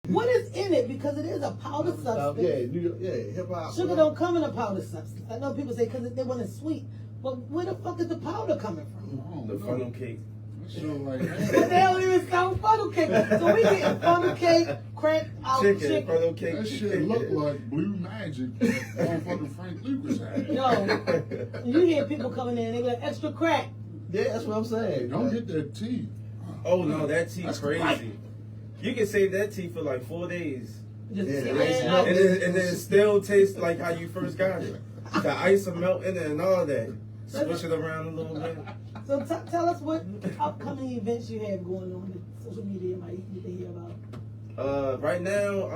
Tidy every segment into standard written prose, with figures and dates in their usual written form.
What is in it? Because it is a powder substance. Yeah, hip hop. Sugar don't come in a powder substance. I know people say because they want it sweet. But where the fuck is the powder coming from? The funnel cake. But they don't even sell funnel cake. So we getting funnel cake, cracked out chicken. Funnel cake. That shit look like blue magic. Motherfucking Frank Lucas had. Yo, you hear people coming in, they be like, extra crack. Yeah, that's what I'm saying. Don't get that tea. Oh no, that tea That's crazy. right. You can save that tea for like 4 days. Just Yeah, sit the ice there melt. And then it still tastes like how you first got it. The ice will melt in it and all that. Switch it around a little bit. So tell us what upcoming events you have going on that social media might need to hear about. Right now,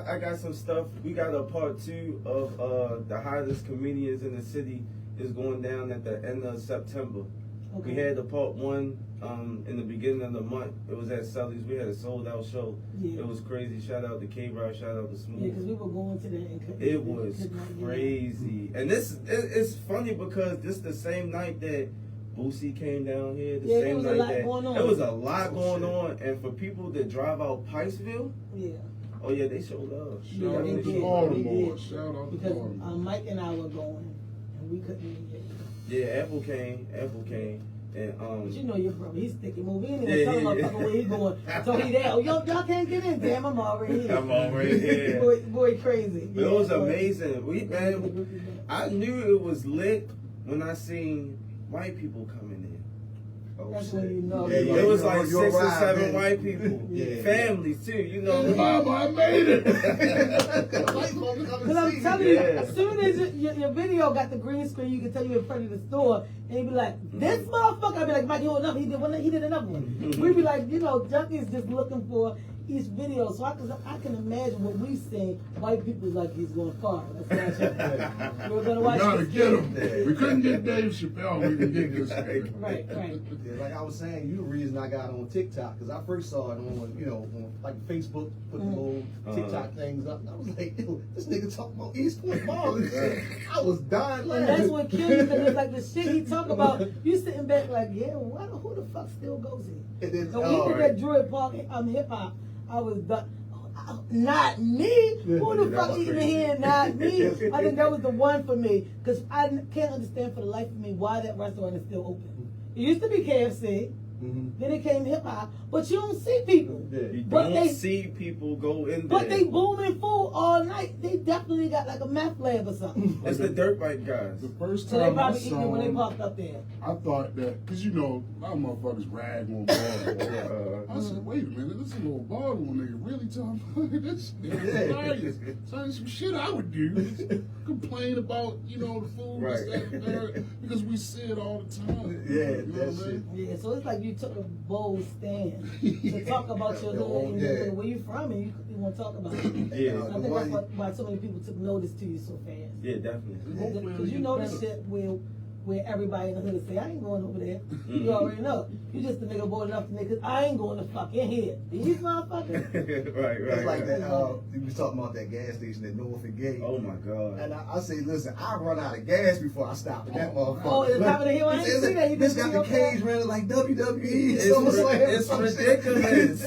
I got some stuff. We got a part 2 of the hottest comedians in the city is going down at the end of September. Okay. We had the part 1 in the beginning of the month. It was at Sully's. We had a sold out show. Yeah. It was crazy. Shout out to K-Rock. Shout out to Smooth. Yeah, because we were going to that and couldn't. It was crazy. And it's funny because this the same night that Boosie came down here. The Yeah, same there was a night lot that going on. there was a lot going on. And for people that drive out Pikesville, Yeah. oh yeah, they showed love. Yeah, Shout they out to did. Baltimore. They did. Shout out to Because Baltimore. Mike and I were going, and we couldn't even get it. Yeah, Apple came, and But you know your brother, he's sticky move. He ain't Yeah, even tell yeah, him yeah. where he going. So he there. Oh, y'all can't get in. Damn, I'm already here. I'm already here. boy, crazy. But it was so- amazing. I knew it was lit when I seen white people coming in. Oh, That's shit. when you know. Yeah, It was like you're 6 or right, 7 man. white people, Yeah. families too. You know, Mama, I made it. Because I'm telling you, Yeah. as soon as your video got the green screen, you can tell you in front of the store, and you be like, this motherfucker. I'd be like, Mike, you enough. He did another one. We'd be like, junkies just looking for each video. So I can imagine what we've seen. White people like he's going far. Let's watch it. We're gonna We watch gotta this. get him. We couldn't get Dave Chappelle. We can get this nigga. Right. Yeah, like I was saying, you the reason I got on TikTok because I first saw it on, on like Facebook, put the little TikTok things up, and I was like, ew, this nigga talking about East Point Mall and shit. I was dying And laughing. that's what kills you, because it's like the shit he talk about, you sitting back like, yeah, who the fuck still goes here? And then, So we did that Druid Park hip hop. I was done. Not me. Who the fuck even here? Not me. I think that was the one for me, because I can't understand for the life of me why that restaurant is still open. It used to be KFC. Then it came hip hop, but you don't see people. you But don't see people go in there. But they booming food all night. They definitely got like a meth lab or something. It's the dirt bike guys. The first So they time I probably eating it saw when they him, popped up there. I thought that, because a lot of motherfuckers rag on Baltimore. I said, wait a minute, this is a little Baltimore nigga really talking about this nigga hilarious. So some shit I would do is complain about, the food Right. and stuff, because we see it all the time. Yeah, You know that what I mean? Yeah, so it's like you took a bold stand to talk about your hood and where you from, and you want to talk about it. Yeah. I think that's why so many people took notice to you so fast. Yeah, definitely. Because you know the shit where everybody in the hood say, I ain't going over there. You already know. You just the nigga bold enough to niggas, I ain't going to fucking here. These motherfuckers. right. It's like that. We was talking about that gas station at Norfolk Gate. Oh my God. And I say, listen, I run out of gas before I stop at that motherfucker. Oh, it's top of the hill. I ain't see that. You This didn't got see the okay? cage running like WWE. It's ridiculous.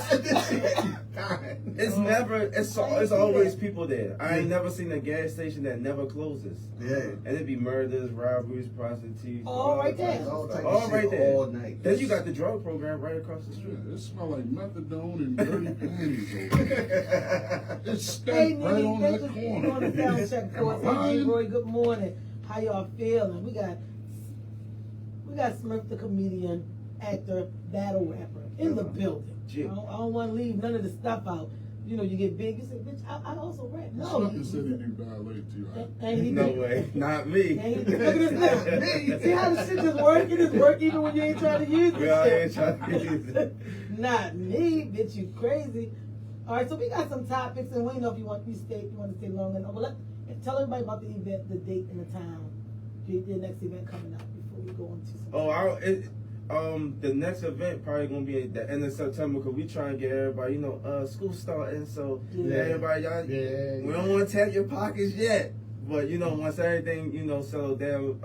It's Oh. never. It's always people there. I ain't never seen a gas station that never closes. Yeah. And it'd be murders, robberies, prostitutes. All right there. All type All of right shit there. all night. Then you got the drug program right across the street. Yeah, it smell like methadone and dirty panties over there. It's Hey, stank right on niggas, that just corner. doing the sound check for us. Am I Hey, lying? Roy, good morning. How y'all feeling? We got Smirf, the comedian, actor, battle rapper in the building. Yeah. I don't want to leave none of the stuff out. You get big. You say, bitch, I also rap. No. Smirf said he do ballet too. And he No did. way. Not me. And he, look at this nigga. See how the shit just work? It just work even when you ain't trying to use it. We all ain't trying to use it. Not me, bitch, you crazy. All right, so we got some topics, and we know if you want to stay long enough. Well, tell everybody about the event, the date, and the time. The next event coming up before we go into some. The next event probably gonna be at the end of September because we try and get everybody, school starting. So everybody, y'all, we don't want to tap your pockets yet. But once everything settled down,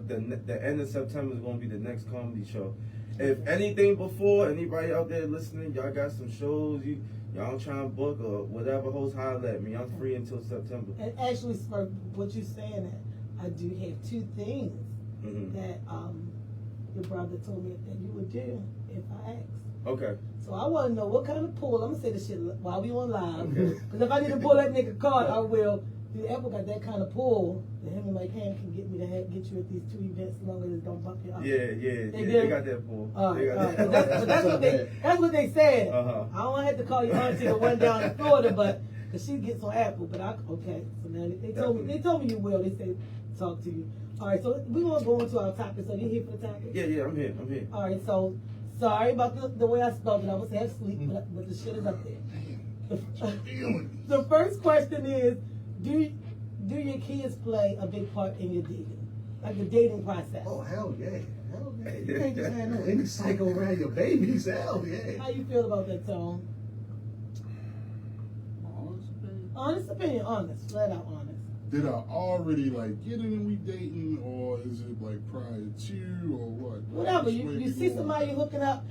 the end of September is gonna be the next comedy show. If anything before, anybody out there listening, y'all got some shows, y'all trying to book or whatever, host, holler at me. I'm free until September. And actually, Smirf, what you're saying, I do have 2 things that your brother told me that you would do if I asked. Okay. So I want to know what kind of pull. I'm gonna say this shit while we on live. Because if I need to pull that nigga card, I will. The Apple got that kind of pull that him and Mike Ham can get me to get you at these 2 events as long as it don't bump you up. They got that pull. That's what they said. Uh-huh. I don't have to call your auntie the one down in Florida, but because she gets on Apple. But okay. So now they told me you will. They said talk to you. All right. So we want to go into our topic. So you here for the topic? Yeah, I'm here. All right. So sorry about the way I spelled it. I was half asleep, but the shit is up there. The first question is. Do your kids play a big part in your dating? Like the dating process? Oh, hell yeah. Hell yeah. You can't just have no any psycho around your babies. Hell yeah. How you feel about that, Tone? Honest opinion, honest. Flat out honest. Did I already like get in and we dating, or is it like prior to, or what? Whatever. You see somebody you're hooking up,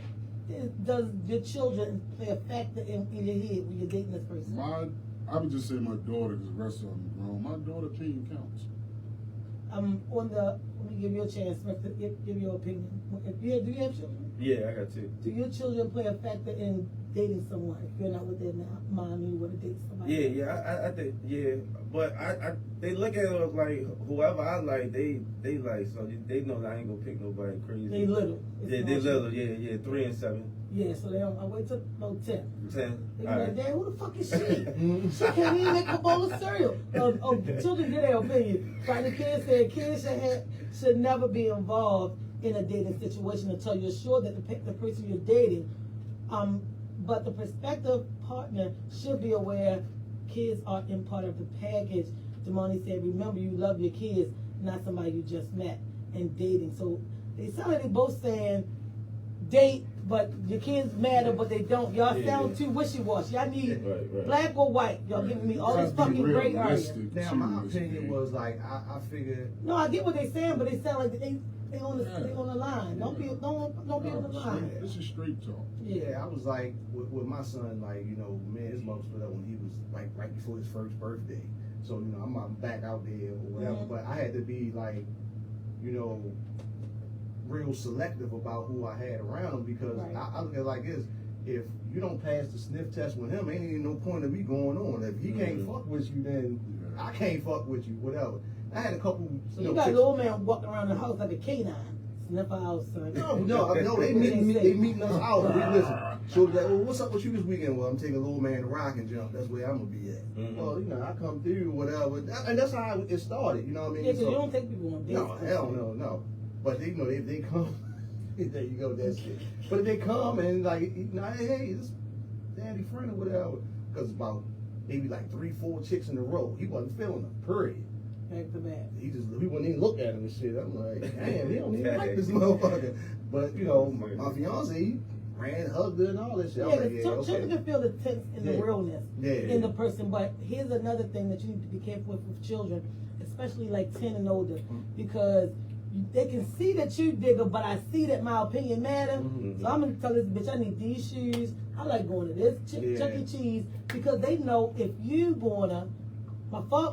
does your children play a factor in your head when you're dating this person? I would just say my daughter, because the rest of them are grown. My daughter's opinion counts. Let me give you a chance, Smith, to give your opinion. Do you have children? Yeah, I got 2. Do your children play a factor in dating someone? If you're not with their mom, you want to date somebody? I think, but they look at it like whoever I like, they like, so they know that I ain't gonna pick nobody crazy. They little. They little, 3 and 7. Yeah, so they don't. I wait till about 10. 10. They be like, Dad, who the fuck is she? She can't even make a bowl of cereal. Children get their opinion. Right? The kids said kids should never be involved in a dating situation until you're sure that the person you're dating, but the prospective partner should be aware kids are in part of the package. Damani said, remember you love your kids, not somebody you just met and dating. So they sound like they both saying date, but your kids matter, but they don't. Y'all sound too wishy-washy. Y'all need black or white. Y'all giving me all these fucking gray areas. Now, my opinion was like, I figured. No, I get what they saying, but they sound like they on the line. Don't be on the line. This is straight talk. Yeah, I was like with my son, like, you know, man, his mom split up when he was like right before his first birthday. So, you know, I'm back out there or whatever. But I had to be like, you know, real selective about who I had around because I look at it like this: if you don't pass the sniff test with him, ain't even no point of me going on. If he can't fuck with you, then I can't fuck with you. Whatever. I had a couple. So you got an old man walking around the house like a canine. Sniff out, son. No, they meeting us out. We listen. So like, well, what's up with you this weekend? Well, I'm taking a little man to rock and jump. That's where I'm gonna be at. Well, you know, I come through, whatever, and that's how it started. You know what I mean? Yeah, because you don't take people on dates. No, hell no. But they, you know, if they come, there you go, that's it. But if they come and like, you know, hey, this daddy friend or whatever, because about maybe like 3-4 chicks in a row, he wasn't feeling them. Period. Back to back. He wouldn't even look at him and shit. I'm like, damn, he don't even like this motherfucker. But you know, my fiance, he ran, hugged her, and all that shit. Yeah, children can feel the tense and the realness in the person. But here's another thing that you need to be careful with children, especially like 10 and older, because they can see that you digger, but I see that my opinion matter. So I'm gonna tell this bitch I need these shoes. I like going to this Chuck E. Cheese because they know if you gonna.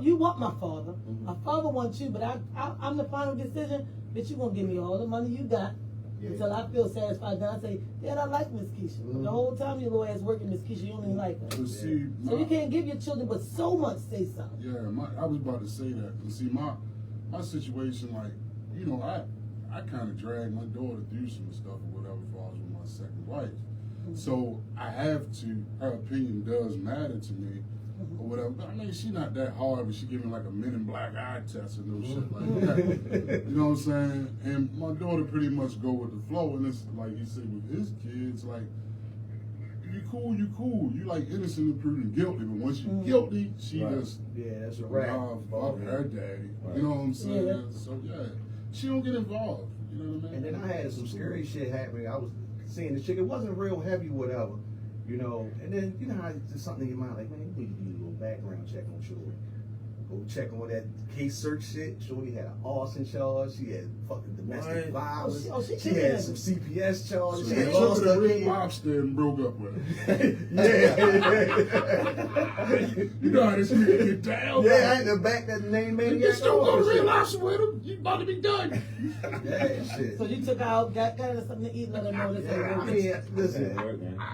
You want my father. My father wants you, but I'm the final decision. Bitch, you gonna give me all the money you got until I feel satisfied. Then I say, Dad, I like Miss Keisha. The whole time your little ass working Miss Keisha, you don't even like her. See, so you can't give your children, but so much say something. Yeah, I was about to say that. And see, my situation, like, you know, I kind of dragged my daughter through some stuff or whatever for I was with my second wife. So I have to. Her opinion does matter to me. Or whatever. But I mean, she's not that hard, but she give me like a Men in Black eye test or no shit like that. You know what I'm saying? And my daughter pretty much go with the flow, and it's like he said with his kids, like, you cool, you like innocent and prudent guilty, but once you're guilty, she just that's a wrap. Fuck her daddy. You know what I'm saying? Yeah. So she don't get involved. You know what I mean? And then I had some scary shit happening. I was seeing the chick. It wasn't real heavy, whatever. You know, and then you know how it's just something in your mind, like, man, you need to do a little background check on children. Go check on that case search shit. Shorty had an arson charge. She had fucking domestic violence. She had some CPS charges. So She you had took lost her to her Red kid. Lobster and broke up with her. Yeah. You know how this nigga get down. Yeah, I had to back that name man. You just don't go to Red Lobster with him. You about to be done. Yeah, shit. So you took out, got her something to eat, let her know this ain't Yeah, listen.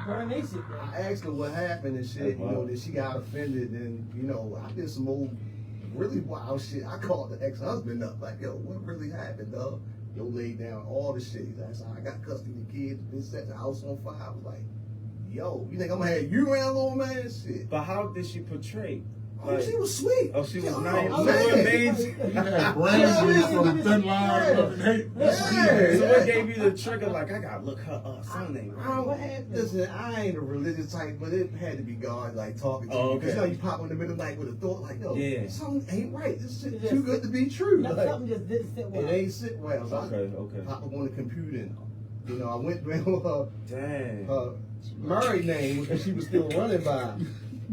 burn they shit down. I asked her what happened and shit, you know, that she got offended, and you know, I did some old really wild shit. I called the ex-husband up, like, yo, what really happened, dog? Yo, laid down all the shit. He's like, I got custody of the kids, been set the house on fire. I was like, yo, you think I'm gonna have you around, little man? Shit. But how did she portray? Oh, she was sweet. Oh, she was Yo, nice. oh, So what man. made you? You had Brandy from Thin Line fucking hate. Yeah. So what gave you the trigger? Like, I gotta look her up. Something. What happened? Listen, I ain't a religious type, but it had to be God, like, talking to Oh, you. Because okay. you know, you pop in the middle of the night with a thought, like, yo, Yeah. something ain't right. This shit Just- too good to be true. Now, Like, something just didn't sit well. it ain't sit well. So Okay. I pop up on the computer and, you know, I went down Dang. her married name because she was still running by.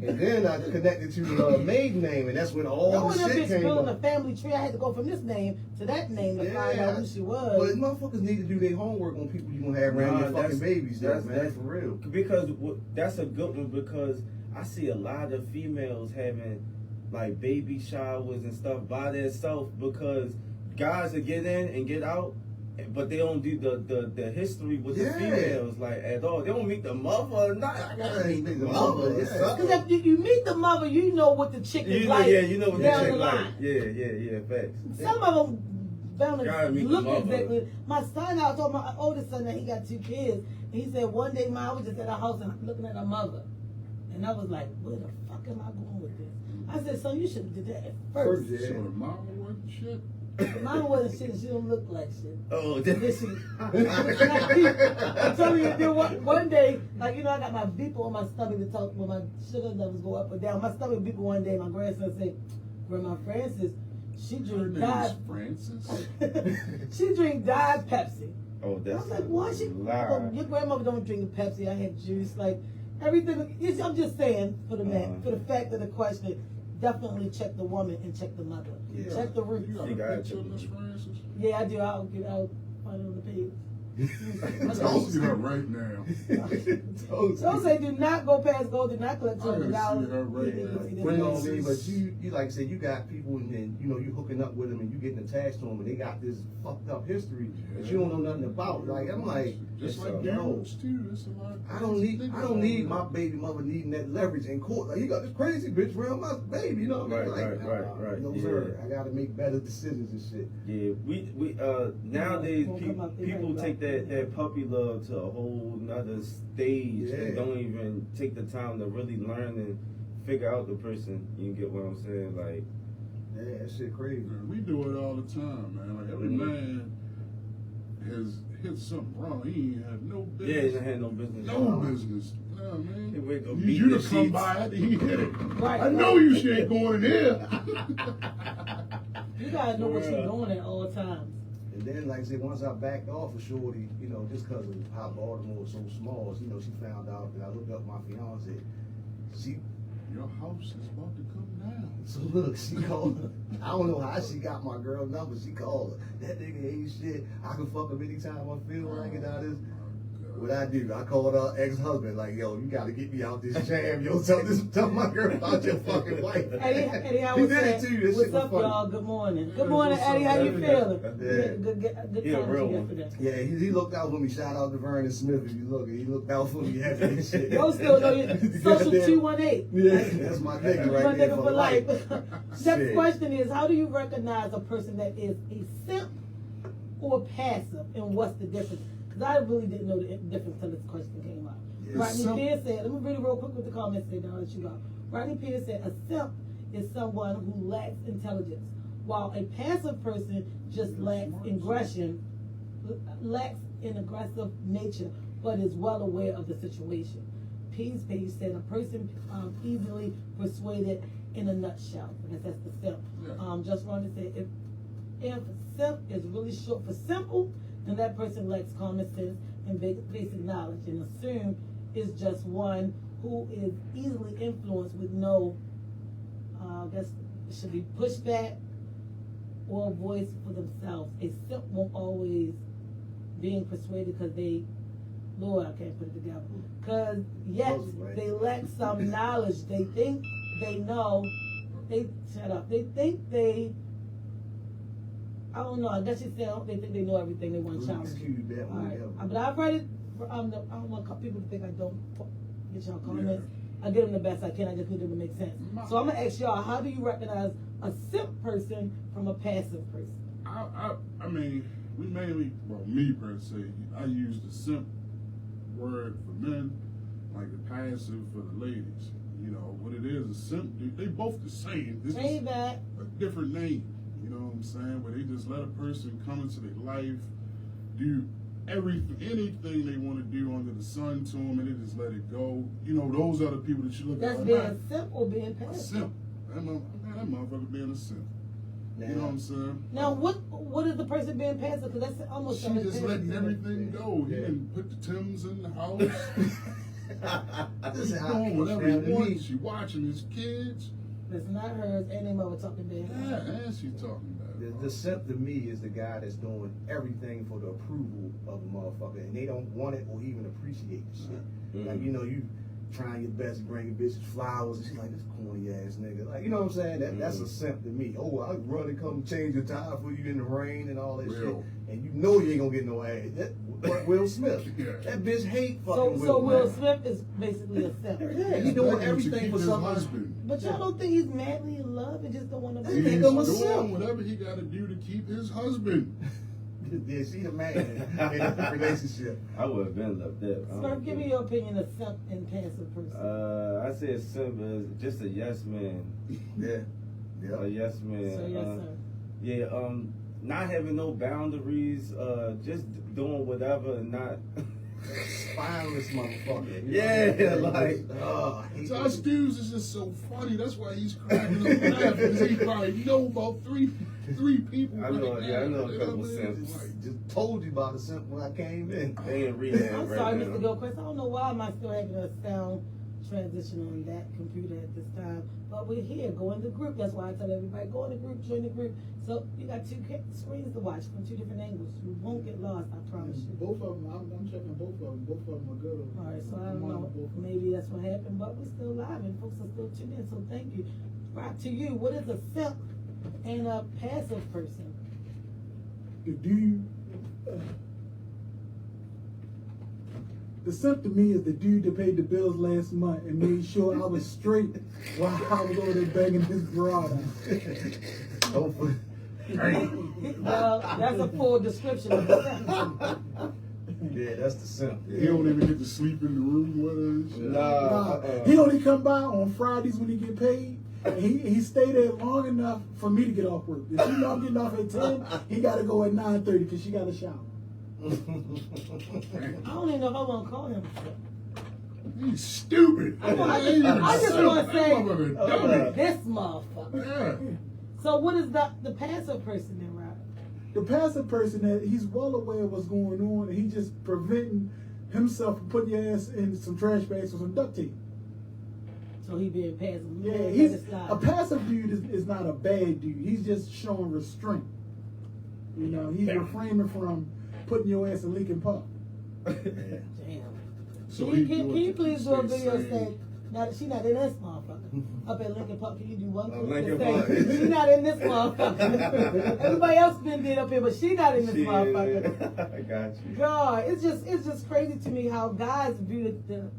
And then I connected to her maiden name, and that's when all I the went up shit there came building a up. family tree. I had to go from this name to that name to find out who she But was. motherfuckers need to do their homework on people you gonna have around your fucking babies, though, man. that's For real. Because that's a good one, because I see a lot of females having like baby showers and stuff by themselves, because guys will get in and get out, but they don't do the history with the females like at all. They don't meet the mother or not. I gotta meet the mother. Because if you meet the mother, you know what the chick is like. Yeah, you know what the down chick the like. line. Yeah, facts. Some of them bound Gotta to meet the look mother. exactly. My son, I told my oldest son that he got 2 kids. And he said one day, I was just at our house and I'm looking at her mother. And I was like, where the fuck am I going with this? I said, son, you should have did that at first. So the mama wasn't shit. Mine wasn't shit and she don't look like shit. Oh, Listen, I'm telling you, there one day, like, you know, I got my beeper on my stomach to talk when my sugar levels go up or down. My stomach beeper one day, my grandson said, Grandma Francis, she Her drink name Diet. is Francis. She drink Diet Pepsi. Oh, I that's was like, why she? lie. Your grandmother don't drink Pepsi. I had juice, like everything. I'm just saying for the man, for the fact of the question. Definitely check the woman and check the mother. Yeah. Check the root. You got She a got picture it. of Miss Francis? Yeah, I do. I'll find it on the page. I gotta see her right now. So say do not go past go, do not collect I gotta $200. see her right now. Bring on me, but you like I said, you got people and you know you hooking up with them and you getting attached to them and they got this fucked up history that you don't know nothing about. Like I'm like, just like no, dudes too. That's a lot. I don't need my baby mother needing that leverage in court. Like you got this crazy bitch around my baby, you know what I mean? Right. No Yeah. sir, I gotta make better decisions and shit. Yeah, we nowadays people take that puppy love to a whole nother stage and don't even take the time to really learn and figure out the person. You get what I'm saying? Like, yeah, that shit crazy. Man, we do it all the time, man. Like every man has hit something wrong. He ain't had no business. yeah, he had no business. No business. Yeah, man. He wake up You beating to the come sheets. by after he hit it. Right. I know you shit ain't going in here. You gotta know what you're doing at all times. And then, like I said, once I backed off of Shorty, you know, just because of how Baltimore was so small, you know, she found out that I looked up my fiance. Your house is about to come down. So look, she called. I don't know how she got my girl number. She called her. That nigga ain't shit. I can fuck him anytime I feel like it. Out this. What I do, I called her ex-husband, like, yo, you gotta get me out this jam. Yo, tell my girl about your fucking wife. Eddie, I He was did saying, it too. This what's shit was up, funny. y'all? Good morning. Good Yeah, morning, what's Eddie. up, How you Eddie? feeling? Yeah. Good He a time real yesterday. one. Yeah, he looked out for me. Shout out to Vernon Smith if you look. He looked out for me heavy and shit. Yo, still know you. Social 218. Yeah, that's my nigga My right there nigga for for life. life. Next Shit. question is, how do you recognize a person that is a simp or passive, and what's the difference? Because I really didn't know the difference until this question came up. Yeah, Rodney simp- Pierce said, let me read it real quick with the comments say, now that you go. Rodney Pierce said, a simp is someone who lacks intelligence, while a passive person just lacks an aggressive nature, but is well aware of the situation. Peace Page said, a person easily persuaded in a nutshell. I guess that's the simp. Yeah. Just wanted to say, if simp is really short for simple, then that person lacks common sense and basic knowledge, and assume is just one who is easily influenced with no, should be pushed back or voiced for themselves. A simp won't always being persuaded because they, Lord, I can't put it together. Because yes, they lack some knowledge. They think they know. They shut up. They think they. I don't know. I guess you said they think they know everything. They want to challenge. All right. But I've read it. I don't want people to think I don't get y'all comments. I get them the best I can. I just need them to make sense. So I'm gonna ask y'all: how do you recognize a simp person from a passive person? I mean, we mainly, well, me per se, I use the simp word for men, like the passive for the ladies. You know what it is? A simp, they both the same. This is that. A different name. You know what I'm saying? Where they just let a person come into their life, do anything they want to do under the sun to them, and they just let it go. You know, those are the people that you look at. That's being a simp or being passive? A simp. That motherfucker being a simp. You know what I'm saying? Now, what is the person being passive? Because that's almost. She just letting everything go. He didn't put the Timbs in the house. He's doing whatever he wants. She watching his kids. That's not hers. And their mother talking bad. Yeah, and she's talking bad. The simp to me is the guy that's doing everything for the approval of a motherfucker, and they don't want it or even appreciate the shit. Mm-hmm. Like, you know, you trying your best to bring your bitches flowers, and she's like, this corny ass nigga. Like, you know what I'm saying? That's a simp to me. Oh, I'll run and come change your tire for you in the rain and all that shit. And you know you ain't gonna get no ass. That Will Smith. That bitch hate fucking Will. So Will Smith is basically a simp. Yeah, he's doing everything for somebody. But y'all don't think he's madly in love and just don't want to be. He's doing whatever he got to do to keep his husband. Yeah, she the man in a relationship. I would have been left there. Smirf, give me your opinion of simp and passive person. I say simp is just a yes man. Yeah. A yes man. So yes, sir. Yeah. Not having no boundaries. Just doing whatever and not. Spineless motherfucker. Yeah, like Josh Dudes is just so funny. That's why he's cracking up laughing. Because he probably know about three people. I know a couple simps. Just told you about the simp when I came in. They in rehab. I'm sorry, Mr. Gilchrist. I don't know why am I still having a sound transition on that computer at this time. But we're here. Go in the group. That's why I tell everybody, go in the group, join the group. So you got two screens to watch from two different angles. You won't get lost, I promise you. Both of them, I'm checking both of them. Both of them are good. All right, so I don't know. Maybe that's what happened, but we're still live and folks are still tuned in. So thank you. Right to you. What is a simp and a passive person? The simp to me is the dude that paid the bills last month and made sure I was straight while I was over there banging his garage. Well, that's a full description of the simp. Yeah, that's the simp. Yeah. He don't even get to sleep in the room with her. Nah. He only come by on Fridays when he get paid. And he stay there long enough for me to get off work. If you know I'm getting off at 10, he got to go at 9:30 because she got a shower. I don't even know if I want to call him. He's stupid. I just want to say this motherfucker. Yeah. So what is the passive person then, Rob? The passive person, that he's well aware of what's going on, and he just preventing himself from putting your ass in some trash bags or some duct tape. So he being passive. Yeah, he's a passive dude is not a bad dude. He's just showing restraint. You know, he's refraining from putting your ass in Lincoln Park. Damn. So can you please do a video saying, now she not in this motherfucker. Up at Lincoln Park, can you do one thing? She not in this motherfucker. Everybody else been dead up here, but she not in this motherfucker. I got you. God, it's just crazy to me how guys view the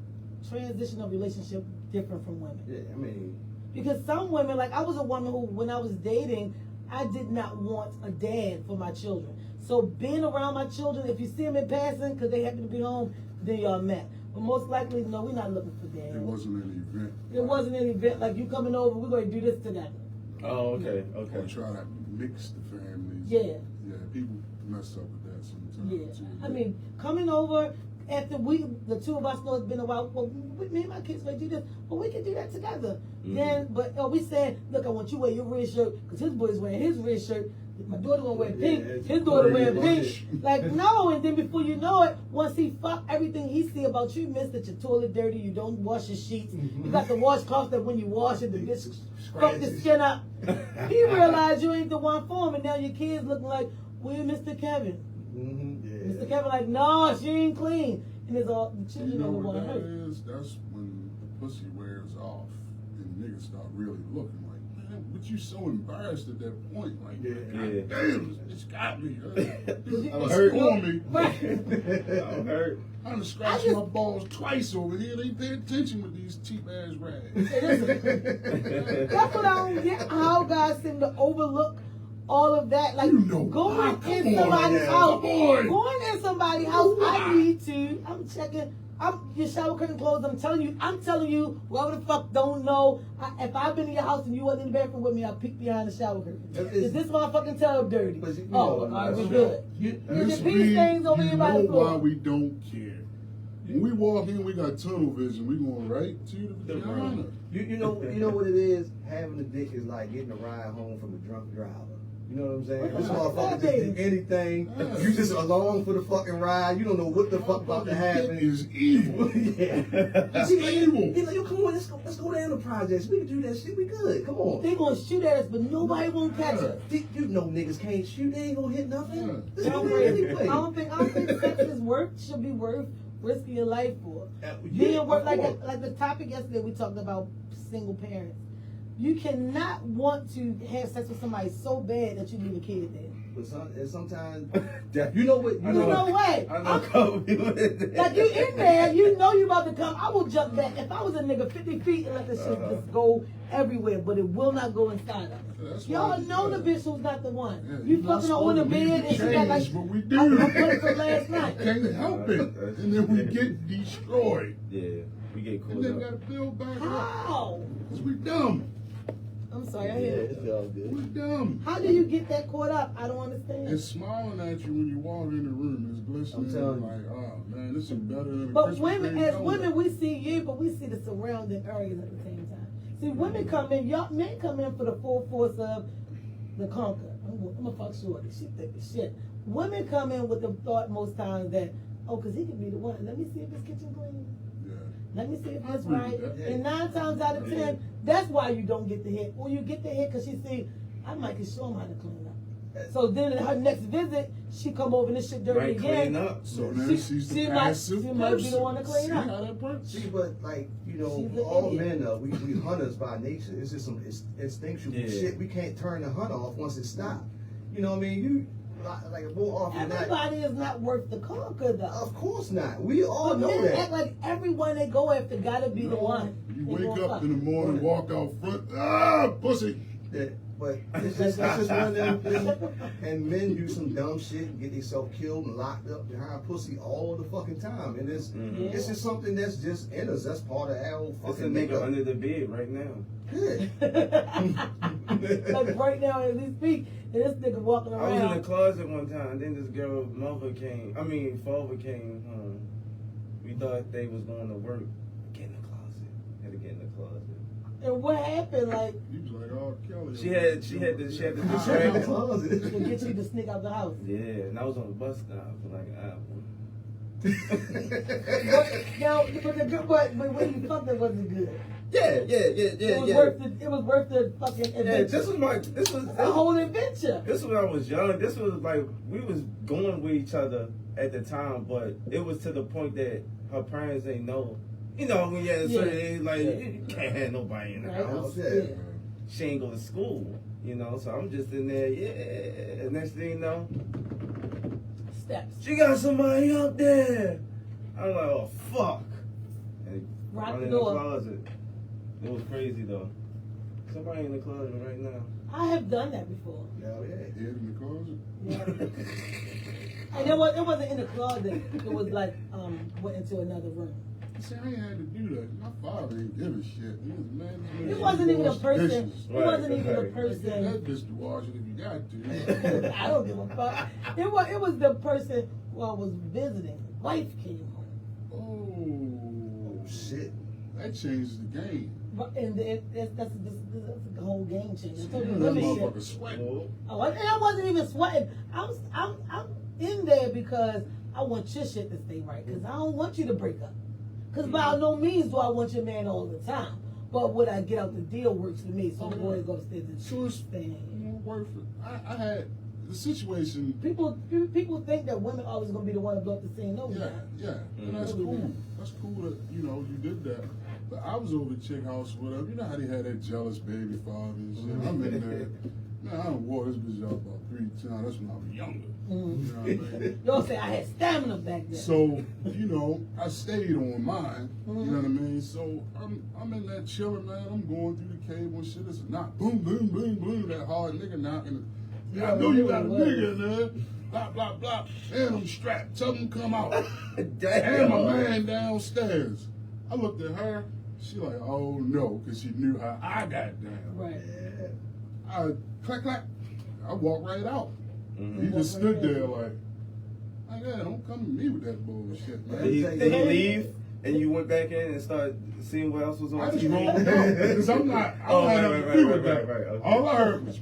transition of relationship different from women. Yeah, I mean, because some women, like I was a woman who, when I was dating, I did not want a dad for my children. So being around my children, if you see them in passing because they happen to be home, then y'all met. But most likely, no, we're not looking for dad. It wasn't an event. It wasn't an event like you coming over, we're going to do this together. Oh, okay. Or try to mix the families. Yeah. Yeah, people mess up with that sometimes. Yeah. Too. I mean, coming over, after the two of us know it's been a while, well, me and my kids may do this, but we can do that together. Then, but we said, look, I want you to wear your red shirt, because his boy's wearing his red shirt. My daughter gonna wear pink, his daughter wearing pink. Like, no, and then before you know it, once he fuck everything he see about you, miss that your toilet dirty, you don't wash your sheets, you got the washcloth that when you wash it, the bitch fuck the skin up. He realized you ain't the one for him, and now your kids looking like, where Mr. Kevin? Mr. Kevin like, no, she ain't clean. And it's all, the children You know are the what one that hurt. is? That's when the pussy wears off and niggas start really looking like, man, but you so embarrassed at that point. Like, God damn, it's got me. I'm It's hurt. on me. I'm hurt. I'm gonna scratch my balls twice over here. They pay attention with these cheap ass rags. That's what I don't get, how guys seem to overlook all of that. Like, You know, going come in on somebody's now, house. come on. Going in somebody's house, I need to. I'm checking. Your shower curtain closed. I'm telling you, whoever the fuck don't know, if I've been in your house and you wasn't in the bathroom with me, I'll peek behind the shower curtain. Is this motherfucking tub dirty? All right, we're good. There's peace things over here by the You know why floor. we don't care. When we walk in, we got tunnel vision. We going right to the vagina. You know what it is? Having a dick is like getting a ride home from a drunk driver. You know what I'm saying? This motherfucker just do anything. You just along for the fucking ride. You don't know what the fuck about to happen. Dick is evil. It's evil. He's like, yo, come on, let's go down the projects. We can do that shit. We good. Come on. They gonna shoot at us, but nobody won't catch us. You know niggas can't shoot. They ain't gonna hit nothing. This I is don't anyway. think sex is should be worth risking your life for. Yeah, Being worth of course. like the topic yesterday we talked about single parents. You cannot want to have sex with somebody so bad that you leave a kid there. But sometimes, you know what? You know what? I know a couple people in there. Like, you in there, you know you about to come. I will jump back. If I was a nigga 50 feet and let this shit just go everywhere, but it will not go inside of us. Y'all know the bitch who's not the one. You fucking her on the bed and she got like, but we do. I put it from last night. Can't help it. And then we get destroyed. Yeah, we get And caught then up. gotta build back up. How? Because we dumb. I'm sorry, I Yeah, hear it's all good. We dumb. How do you get that caught up? I don't understand. It's smiling at you when you walk in the room. It's glistening. I'm telling you. Like, oh man, this is better than a But Krispy women, Kreme as donut. women, we see you, but we see the surrounding areas at the same time. See, women come in, y'all men come in for the full force of the conquer. I'm gonna fuck shorty. She thick as shit. Women come in with the thought most times that, oh, cause he could be the one. Let me see if his kitchen clean. Yeah. Let me see if I that's agree right. with that. And 9 times out of 10, that's why you don't get the hit. Or you get the hit because she see, I might can show him how to clean up. So then in her next visit, she come over and this shit dirty Right, again. clean up. So now She- she's she the might- passive she person. might be the one to clean See up. how that works? See, but like She's an all idiot. men we hunters by nature. It's just some instinctual Yeah. shit. We can't turn the hunt off once it stops. You know what I mean? You like more often than not. Everybody is not worth the conquer though. Of course not. We all But know men that. act like everyone they go after gotta be the one. You They wake gonna up fuck. in the morning, walk out front, ah, pussy. But it's just one of them things. And men do some dumb shit and get themselves killed and locked up behind pussy all the fucking time. And it's just something that's just in us. That's part of our It's a fucking nigga makeup. under the bed right now. Yeah. Like right now as we speak, and this nigga walking I was in the around. closet one time, then this girl father came home. We thought they was going to work. Get in the closet. Had to get in the closet. And what happened? Like, You was like, oh, Kelly. She had the In the distraction. closet. to get you to sneak out the house. Yeah, and I was on the bus stop for like an hour. But when you fucked it, was it good? Yeah. It was worth the fucking Yeah, adventure. this was The whole adventure. This was when I was young. This was like we was going with each other at the time, but it was to the point that her parents ain't know. You know, when you're at a certain age, like you can't have nobody in the Right? house. Yeah. She ain't go to school, you know. So I'm just in there. Yeah. And next thing you know, Steps. she got somebody up there. I'm like, oh fuck. And Rock run the in door. the closet. It was crazy though. Somebody in the closet right now. I have done that before. Hell yeah. Head in the closet. Yeah. And it wasn't in the closet. It was like went into another room. See, I ain't had to do that. My father ain't give a shit. He was, man, this man It wasn't even a wash person. dishes. It wasn't even a Right. Get person. that bitch to wash it if you got to. I don't give a fuck. It was the person who I was visiting. Wife came home. shit. That changes the game. And that's the whole game changer. I told you That women motherfucker shit. sweating. Oh, and I wasn't even sweating. I'm in there because I want your shit to stay right. Because I don't want you to break up. Because by no means do I want your man all the time. But what I get out the deal works for me. So I'm going to go upstairs and So it's thing. worth it. I had the situation. People think that women always going to be the one to blow up the scene. No, Yeah. And that's cool. That's cool that, you did that. But I was over at Chick House with whatever. You know how they had that jealous baby father and shit. I'm in there. Man, I done wore this bitch out about 3 times. That's when I was younger. You know what I mean? Y'all say I had stamina back then. So, I stayed on mine. You know what I mean? So I'm in there chilling, man. I'm going through the cable and shit. It's a knock. Boom, boom, boom, boom. That hard nigga knocking. Yeah, I know you got a nigga in there. Blah, blah, blah. And I'm strapped. Tell him to come out. And my man downstairs. I looked at her. She like, oh no, because she knew how I got down. Right. I clack, clack. I walked right out. He just stood there like, yeah, don't come to me with that bullshit, man. Did he leave and you went back in and started seeing what else was on I just TV? rolled out because I don't have nothing to do with that. Okay. All I heard was,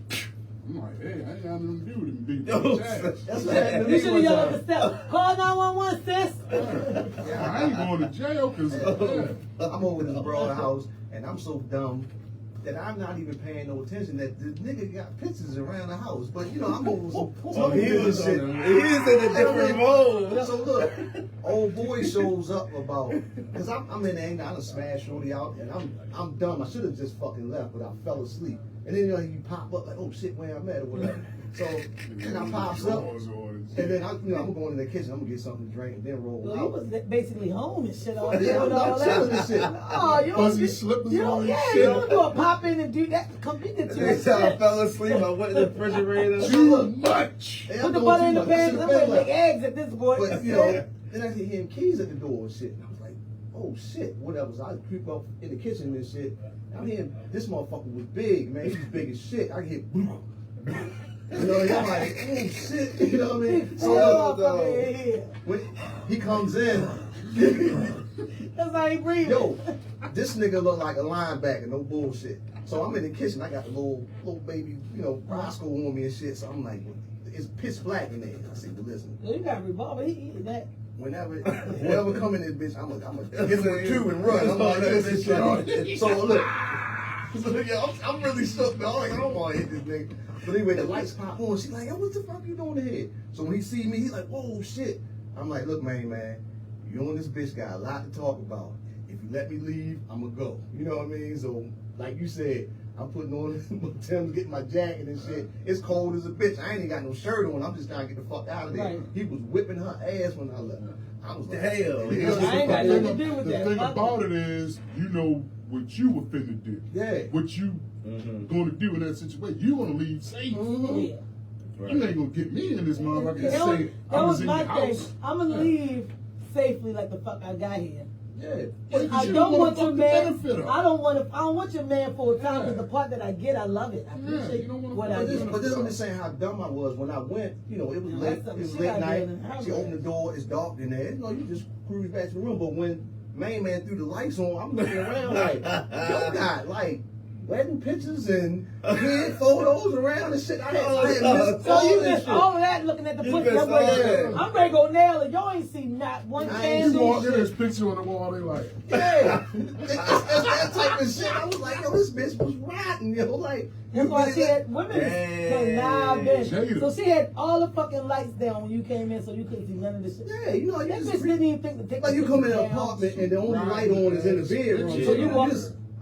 I'm like, hey, I ain't got nothing to do with him beating Oh, the ass. That's what happened to You me should have one yelled at time. the step. Call 911, sis. Yeah, I ain't going to jail because I'm over this broad house and I'm so dumb that I'm not even paying no attention that the nigga got pictures around the house. But I'm over some He was shit. in a different mode. So look, old boy shows up about because I'm in anger. I done smashed Shorty out and I'm dumb. I should have just fucking left, but I fell asleep. And then you pop up like, oh shit, where I'm at or whatever. So and I pops up. And then I'm going in the kitchen. I'm gonna get something to drink and then roll Well, he out. was basically home and shit all day. Yeah, with I'm all telling that. you shit. Oh, you don't Fuzzy slippers on and yeah, shit. you don't do a pop in and do that. Come you get your Next time I shit. fell asleep, I went in the refrigerator. Too much. Hey, Put I'm the doing butter too in the much. I pan. should've I'm been gonna make left. eggs at this point. But then I see him keys at the door and shit. And I was like, oh shit, whatever. So I creep up in the kitchen and shit. I'm hearing this motherfucker was big, man. He was big as shit. I hear I'm like, oh shit, you know what I mean? So when he comes in, That's how he breathes. yo, this nigga look like a linebacker, no bullshit. So I'm in the kitchen, I got the little baby, Roscoe on me and shit. So I'm like, it's pitch black in there. I said, well, listen, You got a revolver. He that. whoever come in this bitch, I'm gonna hit him with two and run. I'm like, listen, shit. So look, I'm really shook, man. I'm like, I don't want to hit this nigga. But anyway, the lights pop on. She's like, yo, what the fuck you doing here? So when he see me, he's like, whoa, shit. I'm like, look, man, you and this bitch got a lot to talk about. If you let me leave, I'm gonna go. You know what I mean? So, like you said, I'm putting on Tim's, getting my jacket and shit. It's cold as a bitch. I ain't even got no shirt on. I'm just trying to get the fuck out of there. Right. He was whipping her ass when I left. I was like, Damn. I ain't got nothing to do with The that. thing about it is, you know what you were finna do. Yeah. What you gonna do in that situation. You gonna leave safe. Yeah. You ain't gonna get me in this motherfucker and That say I was was in my your thing. house. I'm gonna leave safely like the fuck I got here. Yeah. Yeah, 'cause I you don't wanna want your fuck the man. benefit of. I don't want your man full time. Because the part that I get, I love it. I Yeah, appreciate you don't wanna what fuck I the get. But this I'm just saying how dumb I was when I went. It was Yeah, late. that's It was some late shit I night. did in the house. She opened the door. It's dark in there. You just cruise back to the room. But when main man threw the lights on, I'm looking around like, yo, got like wedding pictures and kid photos around and shit. I had missed So all you this missed shit. all of that looking at the You pussy. missed I'm ready, all that. I'm ready to go nail it. Y'all ain't seen not one I ain't You candle. walk in, there's picture on the wall, they like, Yeah, it's that type of shit. I was like, yo, this bitch was rotten, yo. Like, That's why she had women Dang. cannot been. Jada. So she had all the fucking lights down when you came in, so you couldn't see none of this shit. Yeah, you That just bitch didn't even think to take like the you come in an picture down. apartment and the only light on is in the bedroom. So you walk-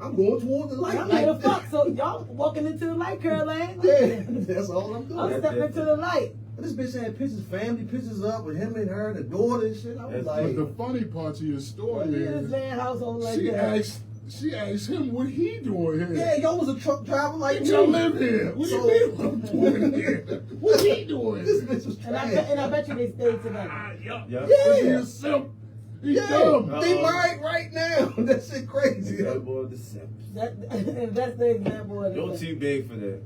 I'm going toward the light. I'm here to fuck, so y'all walking into the light, Caroline. Yeah, that's all I'm doing. I'm stepping into the light. This bitch had pictures, family pictures up with him and her, the daughter and shit. I was That's like, but the funny part to your story What is is, man household like she that? asked him what he doing here. yeah, y'all was a truck driver like Bitch, me. I live here. What So- do you mean I'm doing here? What he doing This here? bitch was And trash. I bet you they stayed together. Yup. Yep. He Yeah. a simp. He Yeah, dumb. they married right now. That shit crazy. That boy the simp. And that's the example of You're it. too big for that.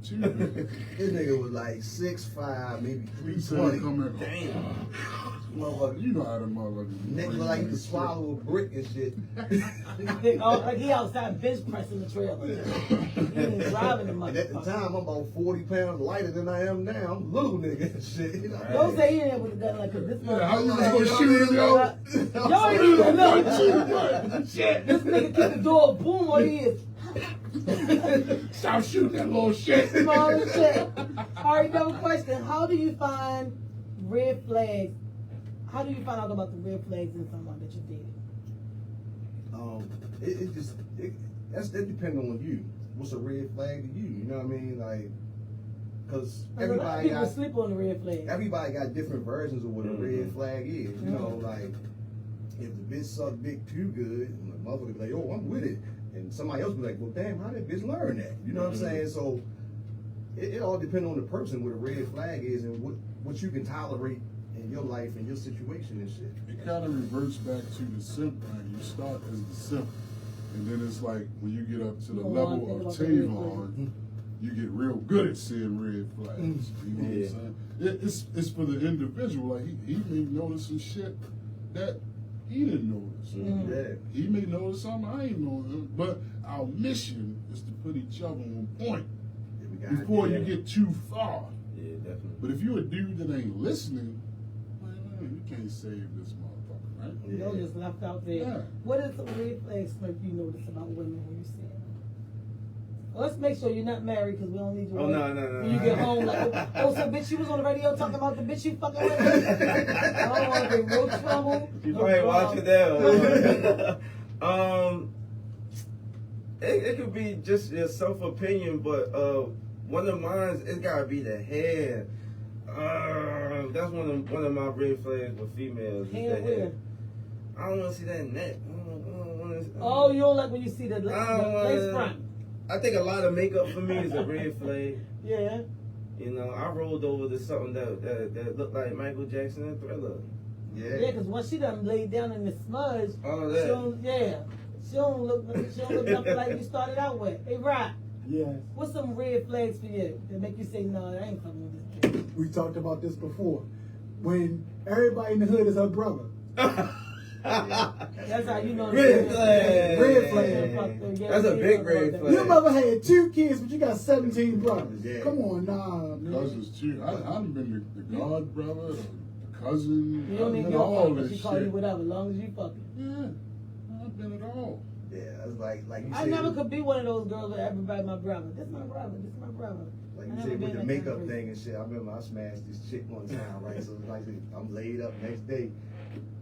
Too big. This nigga was like 6'5", maybe He said 320. come in. Damn. Motherfucker, You know how the motherfuckers. neck look like you can swallow a brick and shit. Like he outside bench pressing the trailer. He ain't driving the And at the motherfucker. time, I'm about 40 pounds lighter than I am now. I'm a little nigga and shit. You know? Don't say he ain't with a gun like this. Yeah, how you motherfucker. gonna shoot him, yo? Y'all ain't even know. This nigga kick the door, boom, what he is. Stop shooting that little shit. Small as shit. All right, another question. How do you find red flags? How do you find out about the red flags in someone that you dated? That depends on you. What's a red flag to you? You know what I mean? Like, cause A lot of everybody people got sleep on the red flags. everybody got different versions of what a red flag is. You know, like if the bitch suck dick too good, and the motherfucker be like, "Oh, I'm with it," and somebody else be like, "Well, damn, how did bitch learn that?" You know what I'm saying? So it all depends on the person what a red flag is and what you can tolerate in your life and your situation and shit. It kind of reverts back to the simp thing. You start as the simp, and then it's like when you get up to the You don't level wanna of think about the red Tavon, you get real good at seeing red flags. You know what I'm saying? It's for the individual. Like he may notice some shit that he didn't notice. Yeah. He may notice something I ain't noticing. But our mission is to put each other on point before you get too far. Yeah, definitely. But if you're a dude that ain't listening, man, you can't save this motherfucker, right? You know, just left out there. Yeah. What is some red flags Smurf, you notice about women when you see them? Well, let's make sure you're not married because we don't need you. Oh, no. When you get home, like, oh, so bitch, you was on the radio talking about the bitch you fucking with. I don't want to be no trouble. You probably watch it there. It could be just your self opinion, but one of mine, it's gotta be the hair. That's one of my red flags with females. Hair where? I don't want to see that neck. I don't wanna, Oh, you don't like when you see the lace front. I think a lot of makeup for me is a red flag. Yeah. You know, I rolled over to something that looked like Michael Jackson and Thriller. Yeah, because once she done laid down in the smudge, Oh, she don't look nothing like you started out with. Hey, Rock, Yeah. what's some red flags for you that make you say, no, I ain't fucking with this bitch? We talked about this before. When everybody in the hood is her brother. That's how you know. Red flag. Red flag. That's a big red flag. Your mother had 2 kids, but you got 17 brothers. Yeah. Come on, nah. man. Cousins too. I done been the god brother, the cousin. You don't I've need been your all fucking. this She call shit. you whatever, as long as you fucking. Yeah, I've been it all. Yeah, it's like you I said. never could be one of those girls that everybody my brother. This my brother. This my brother. Like I you never said been with the that makeup kind of thing and shit, I remember I smashed this chick one time, right? So it's like I'm laid up next day.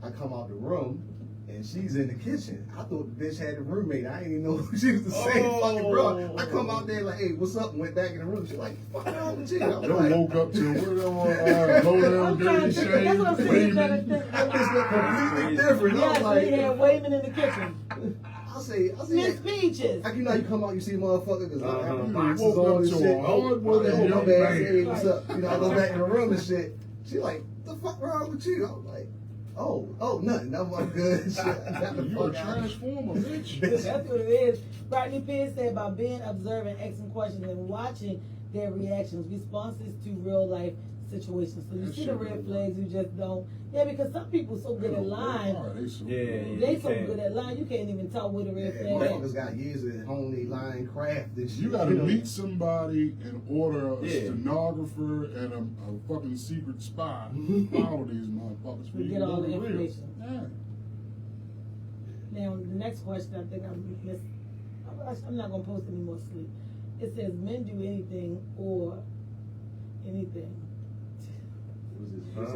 I come out the room and she's in the kitchen. I thought the bitch had a roommate. I didn't even know she was the same fucking bro. I come out there like, hey, what's up? And went back in the room. She's like, fuck wrong with you? I was Yo like, woke up to low down, I'm trying dirty to think. That's what I'm shade, saying. You better waving. think. that bitch look completely different. I Yeah, was so like, he had Wayman in the kitchen. I say, Miss Peaches. like, you know, how you come out, you see motherfucker, because I have You boxes woke on up and to shit. a hard-working Oh, my young bad. man. Hey, what's up? You know, I go back in the room and shit. She like, the fuck wrong with you? I was like, oh, nothing. I'm like, good. Shit. Got the You a fuck out. transformer, bitch. That's what it is. Rodney Pierce said about being observant, asking questions, and watching their reactions, responses to real life situations. So you That see the shit red really flags, you just don't. Yeah, because some people so good at lying. They so Yeah, good. They you so can't. good at lying, you can't even tell where the red Yeah, flag is. motherfuckers got years of homely line craft and shit. You gotta know? meet somebody and order a Yeah. stenographer and a fucking secret spy. Follow these motherfuckers for We you get to all know the the real. information. Yeah. Now, the next question, I think I missed. I'm not going to post any more sleep. It says, men do anything or anything.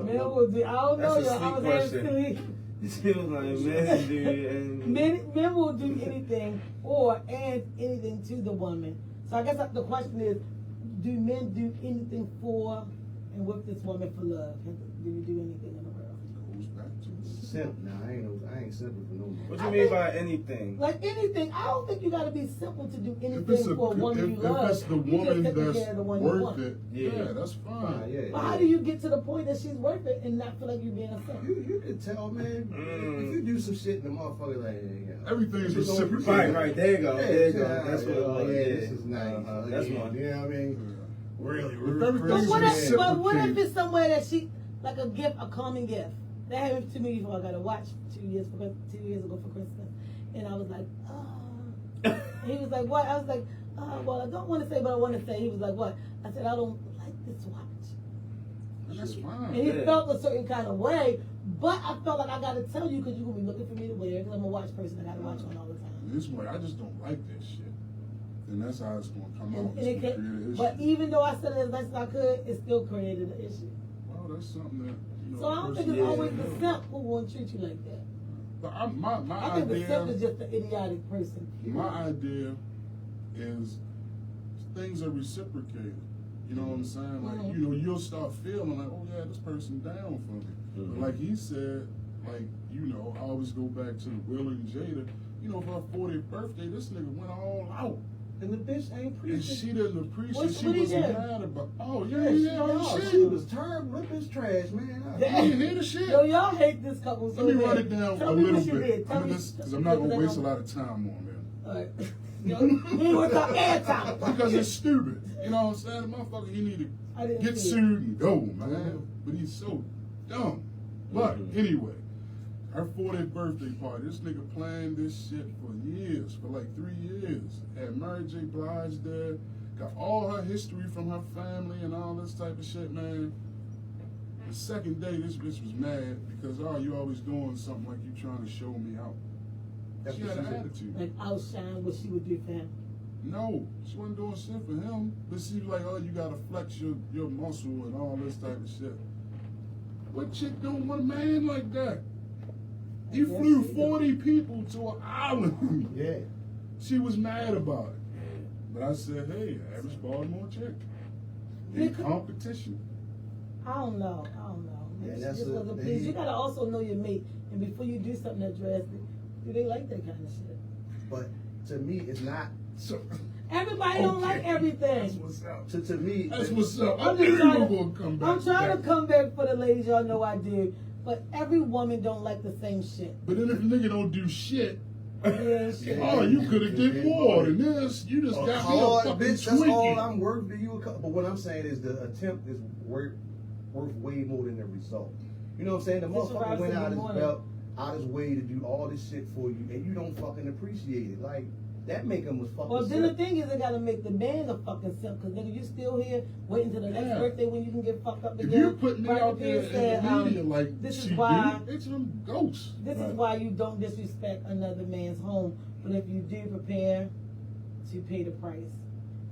Men will do, I don't know, That's a y'all. I was sleep asking. She was like, man, dude, and Men will do anything or and anything to the woman. So I guess the question is, do men do anything for and with this woman for love? Do you do anything in the world? Goes back to Simp. Nah, I ain't simple for no man. what you mean by anything? Like anything, I don't think you got to be simple to do if anything it's, for a woman you love. if it's the You just woman taking that's care of the one you worth want. it, Yeah. yeah, that's fine. Yeah, But how do you get to the point that she's worth it and not feel like you're being a simp? You can tell, man. If you do some shit, the motherfucker like, yeah. Everything's Just don't- reciprocated. Right, there you go, Yeah, there you go. yeah, That's what yeah, it was. yeah, Yeah, this is nice. That's Again, one. You know what I mean? Really, If really. everything But is what if reciprocated. it's somewhere that she, like a gift, a common gift? That happened to me before. I got a watch 2 years ago for Christmas, and I was like, and he was like, what? I was like, well, I don't want to say, but I want to say. He was like, what? I said, I don't like this watch. That's fine. And he felt a certain kind of way, but I felt like I got to tell you because you're gonna be looking for me to wear because I'm a watch person. I got to watch on all the time. This way, I just don't like that shit. And that's how it's gonna come out. And it can, but even though I said it as best as I could, it still created an issue. Well, that's something that. You know, So I don't think it's always the simp who won't treat you like that. But my I think the simp idea. is just an idiotic person. My idea is things are reciprocated. You know what I'm saying? Like, you know, you'll start feeling like, oh yeah, this person down for me. But like he said, like, you know, I always go back to Will and Jada. You know, for her 40th birthday, this nigga went all out. And the bitch ain't And preaching. she didn't appreciate. She What he was did? mad about. Oh Yeah, yeah. she was terrible. That bitch trash, man. You didn't hear the shit. Yo, y'all hate this couple so Let me run bad. it down Tell a me little what you bit. did. Tell me, Because I'm not gonna waste a lot of time on them. Alright. Yo, he was our airtime. Because it's stupid. You know what I'm saying? The motherfucker, he need I to didn't get see it. sued and go, man. But he's so dumb. But anyway, her 40th birthday party, this nigga planned this shit for years, for like 3 years. Had Mary J. Blige there, got all her history from her family and all this type of shit, man. The second day, this bitch was mad because, oh, you always doing something like you trying to show me out. That's She what had she an said. attitude. Like outshine what she would do for him. No, she wasn't doing shit for him. But she was like, oh, you gotta flex your muscle and all this type of shit. What chick don't want a man like that? He Yes, flew she 40 people to an island. Yeah. She was mad about it. But I said, hey, average Baltimore chick. In Yeah, competition. I don't know. Yeah, She that's just a- wasn't pleased. You gotta also know your mate, and before you do something that drastic, do they like that kind of shit? But to me, it's not. So, Everybody don't like That's everything. what's up. To me, That's what's up. I I'm knew just you trying were to- going to come back. I'm trying that. to come back for the ladies. Y'all know I do, but every woman don't like the same shit. But then if a nigga don't do shit, Yeah, shit. oh, you could have did more than this. You just got me a hard fucking bitch. That's all Twinkie. I'm worth to you. But what I'm saying is the attempt is worth way more than the result. You know what I'm saying? The This is what I motherfucker went said out in his the morning. belt, out his way to do all this shit for you, and you don't fucking appreciate it. Like that make him a fucking. Well, then the simp. thing is, they gotta make the man a fucking simp, because nigga, you still here waiting till the next Yeah. birthday when you can get fucked up If again. you put me Right out there there in the media like this she is why do, it's them ghosts. this is why you don't disrespect another man's home. But if you do, prepare to pay the price.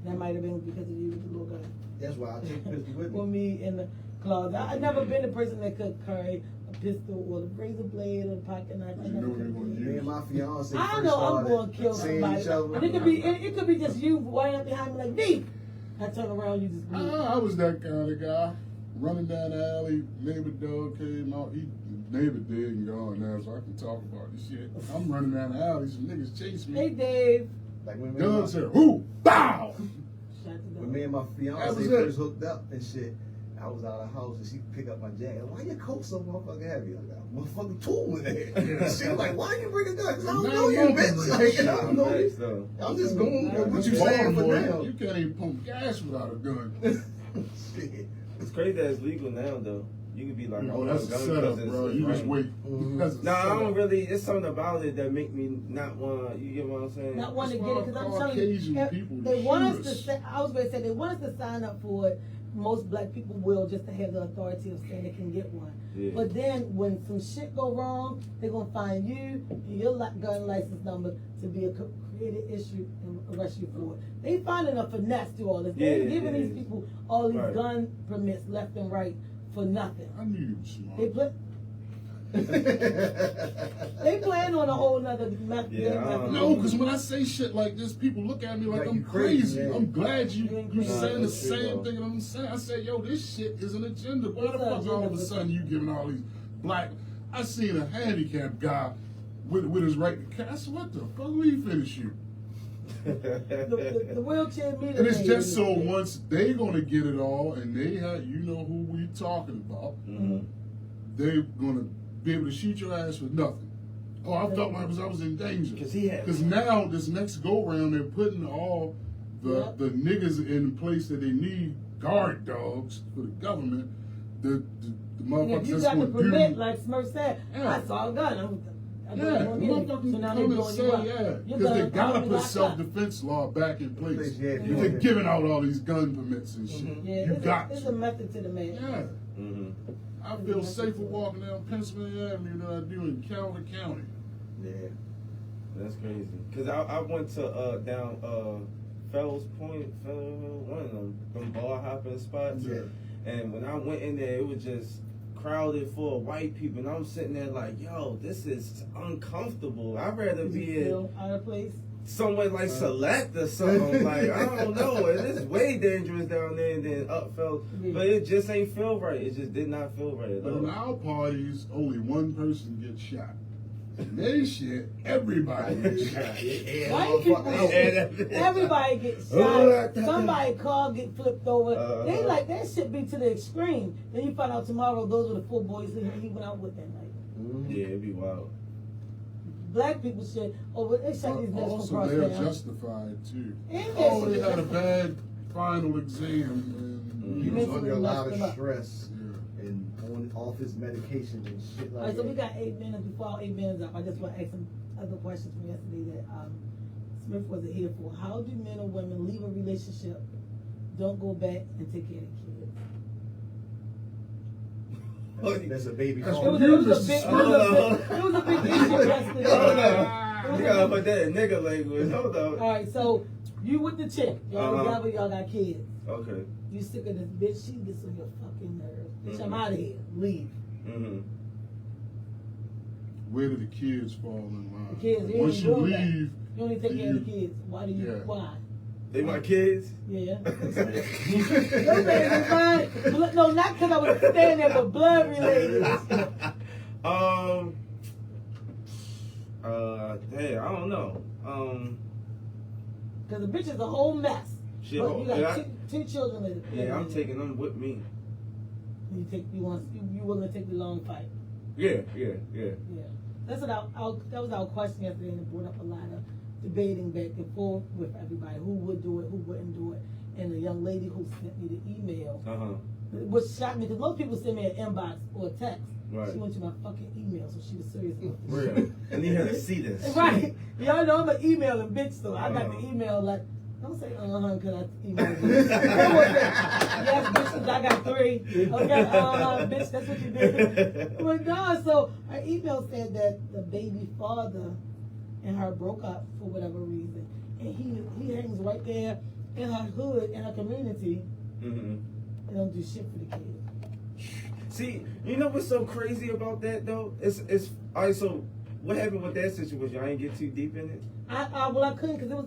That might have been because of you with the little guy. That's why I take pistol with For me. me in the closet, I've never been a person that could carry a pistol or a razor blade or a pocket knife. I You never know you're could gonna do Me it. and my fiance I first know I'm started going to kill seeing somebody. each other. And it could be just you running up behind me like me. I turn around, you just bleed. I was that kind of guy. Running down the alley, neighbor dog came out. Neighbor dead and gone now, so I can talk about this shit. I'm running down the alley, some niggas chase me. Hey Dave. Like when Guns said, who? Bow! Shout to When Dave. me and my That fiance was it. first hooked up and shit, I was out of the house and she picked up my jacket. Why your coat so motherfucking heavy? I got a motherfucking tool in there. She was like, why you bring a gun? 'Cause I don't Now know you, I'm bitch. bring Like, I shit. don't know you. So, I'm just going with what You you saying for Baltimore, now. you can't even pump gas without a gun. Shit. it's crazy that it's legal now, though. You can be like, Oh, I'm that's a gun setup, because bro. it's You just right. wait. Mhm. That's a No, I setup. don't really. It's something about it that make me not want. You get what I'm saying? Not want to That's get it why because I'm telling you, Caucasian people they want us shoot to us. say. I was going to say they want us to sign up for it. Most black people will just to have the authority of saying they can get one. Yeah. But then when some shit go wrong, they're gonna find you and your gun license number to be a created issue and arrest you for it. They finding a finesse to all this. They're Yeah, giving yeah. these people all these Right. gun permits left and right for nothing. I knew you were smart. They put. They plan on a whole nother method. Yeah, I don't No, because when I say shit like this, people look at me like Like I'm you crazy, crazy. yeah. I'm glad you Nah, saying the that's true, same though. thing that I'm saying. I said, yo, this shit is an agenda. Why It's the an fuck all of a agenda, sudden you giving all these black? I seen a handicapped guy with his right to cast. I said, what the fuck? Who he finish you? The wheelchair meter. And it's thing just is- so once they gonna get it all, and they have, you know who we talking about, they're gonna be able to shoot your ass for nothing. Oh, I felt like I was in danger. 'Cause he had- Because now this next go round, they're putting all the Yep. the niggas in place that they need, guard dogs for the government. the And motherfuckers if you that's got the gonna permit, do. like Smirf said, Yeah. I saw a gun. I Yeah, know the you're gonna get me. motherfuckers So now come they're and blowing say, you up. yeah, You're because they gonna gotta be put locked up. self-defense law back in place. Yeah, You've been giving out all these gun permits and shit. Yeah, You it's, got it's to. a method to the madness. Yeah. Mm-hmm. I feel safer walking down Pennsylvania Avenue than I do in Calvert County. Yeah. That's crazy. Cause I went to down Fells Point, one of them bar hopping spots. Yeah. And when I went in there, it was just crowded full of white people, and I'm sitting there like, yo, this is uncomfortable. I'd rather Did you be feel out of place? somewhere like Select or something. Like, I don't know. It is way dangerous down there than up Fells. Yeah. But it just ain't feel right. It just did not feel right at But in all. our parties, only one person gets shot. In their shit, everybody gets shot. Yeah, White people, motherfucker. everybody gets shot. Somebody car get flipped over. They like that shit be to the extreme. Then you find out tomorrow those were the 4 boys he went out with that night. Yeah, it'd be wild. Black people shit. Oh, but they shot these niggas from Also, across they're town. justified too. And Oh, they're they had a justified. bad final exam. And, He was Mentally under a lot messed him of up. stress yeah. and on off his medication and shit All like right, so that. we got 8 minutes. Before our 8 minutes up, I just want to ask some other questions from yesterday that Smirf wasn't here for. How do men or women leave a relationship, don't go back, and take care of the kids? There's a baby That's called. It was a big issue yesterday. Hold on. You gotta put that in nigga language. Hold on. All right, so you with the chick, y'all together, y'all got kids. Okay. You sick of this bitch? She gets on your fucking nerves. Bitch, I'm Mhm. out of here. Leave. Mm-hmm. Where do the kids fall in line? The kids, you Once ain't you doing that. leave, You only take care of the kids. Why do you? Yeah. Why? They my kids. Yeah. Those things is fine. No, not because I was standing there, but blood related. Hey, I don't know. Because the bitch is a whole mess. Shit, But you got yeah, two children living. Yeah, I'm taking them with me. You willing to take the long fight? Yeah. Yeah. That's what that was our question yesterday, and it brought up a lot of debating back and forth with everybody who would do it, who wouldn't do it, and the young lady who sent me the email, which shocked me because most people send me an inbox or a text. Right. She went to my fucking email, so she was serious about this. Real. And you had to see this. Right. Y'all know I'm an emailing bitch, so I got the email like, don't say because I emailed you. What was that? Yes, bitch, I got 3. Okay, bitch, that's what you did. But no, so her email said that the baby father and her broke up for whatever reason. And he hangs right there in her hood, in her community, and don't do shit for the kids. See, you know what's so crazy about that though? It's all right. So what happened with that situation? I ain't get too deep in it. I couldn't because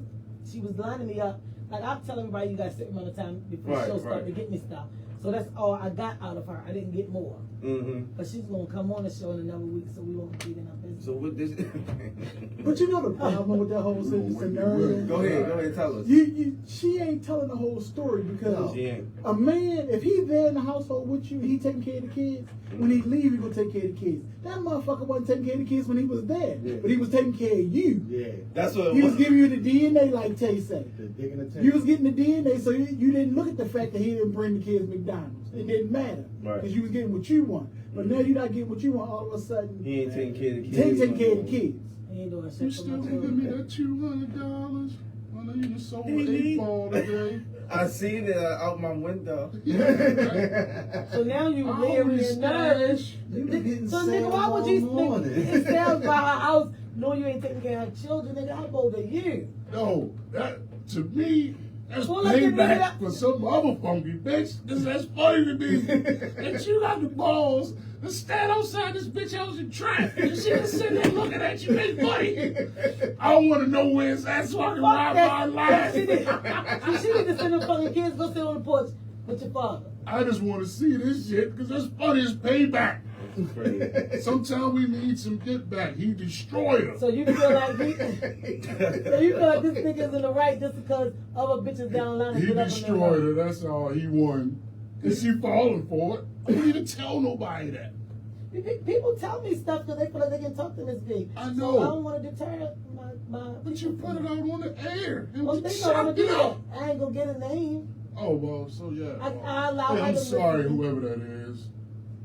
she was lining me up. Like I'm telling everybody, you got a certain amount of time before the show started to get me stuff. So that's all I got out of her. I didn't get more. But she's gonna come on the show in another week, so we won't get in our business. So with this, But you know the problem with that whole scenario? go ahead, tell us. She ain't telling the whole story because She ain't. a man, if he there in the household with you, he taking care of the kids. When he leave, he gonna take care of the kids. That motherfucker wasn't taking care of the kids when he was there, but he was taking care of you. Yeah. That's what He was giving you the DNA, like Tay said. The dick in the tank. You was getting the DNA, so you didn't look at the fact that he didn't bring the kids McDonald's. It didn't matter because you was getting what you want. But now you're not getting what you want. All of a sudden, He ain't taking care of the he kids. ain't taking care of the kids. He ain't doing you shit for still my gonna give me children. that $200? I know you just sold an 8-ball today. I seen it out my window. So now you I leery always and nervous. You was getting So nigga, sales why would all you morning. it sales by her house knowing you ain't taking care of her children? Nigga, how old are you? No, that to me, that's Well, look at me, payback that- for some other funky bitch. That's funny to me. That you got the balls to stand outside this bitch house and traffic. And she just sitting there looking at you, make money. I don't want to know where it's at so I can ride my life. She need to send them fucking kids go sit on the porch with your father. I just want to see this shit because that's funny as payback. Sometimes we need some get back. He destroyed her. So you feel like so you feel like this nigga's in the right just because other bitches down the line He get up on destroyed their her. That's all he won. Cause she falling for it. I don't need to tell nobody that. People tell me stuff because they feel like they can talk to this big. I So know. I don't want to deter my. But you put it out on the air. And Well, we they know I'm gonna shot do it that. out. I ain't gonna get a name. Oh well, so yeah. I allow Hey, her I'm to sorry, listen. whoever that is.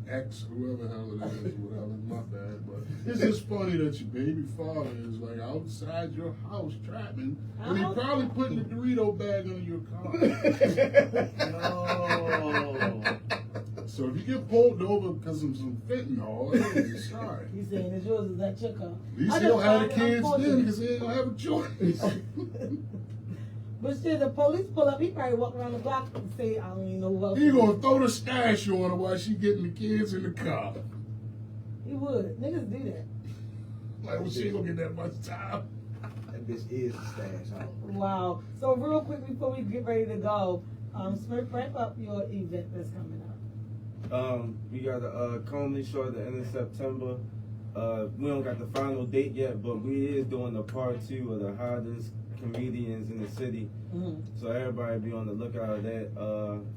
ex, whoever the hell it is, whatever, my bad. But it's just funny that your baby father is like outside your house trapping, and he probably putting the Dorito bag under your car. No. So if you get pulled over because of some fentanyl, you're sorry. He's saying it's yours, is that your car? At least he don't have the kids then because he ain't gonna have a choice. But shit, the police pull up, he probably walk around the block and say, I don't even know who else. He gonna throw the stash on her while she getting the kids in the car. He would. Niggas do that. Like, well, she ain't gonna get that much time. That bitch is the stash. Huh? Wow. So real quick before we get ready to go, Smirf, wrap up your event that's coming up. We got a comedy show at the end of September. We don't got the final date yet, but we is doing the part 2 of the hottest comedians in the city. Mm-hmm. So everybody be on the lookout of that.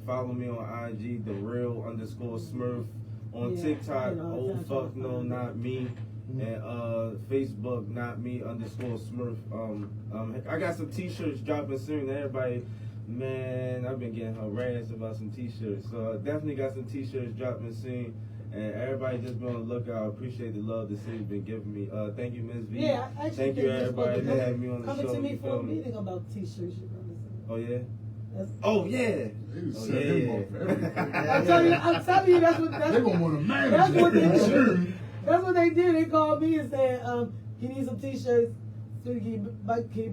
Follow me on IG, _Smurf. On TikTok, old fuck no, not me. And Facebook, not me _Smurf. I got some t-shirts dropping soon. Everybody, man, I've been getting harassed about some t-shirts. So I definitely got some t-shirts dropping soon. And everybody just be on the lookout. Appreciate the love the city's been giving me. Thank you, Ms. V. Yeah, I actually Thank you, everybody that had me on the show. Coming to me You for a feel me? meeting about t-shirts. You Oh yeah. That's, Oh yeah. They just Oh, set him yeah. off everything. I'm telling you, that's what. They gonna want to manage That's what they that. do. That's what they did. They called me and said, "You need some t-shirts. So can you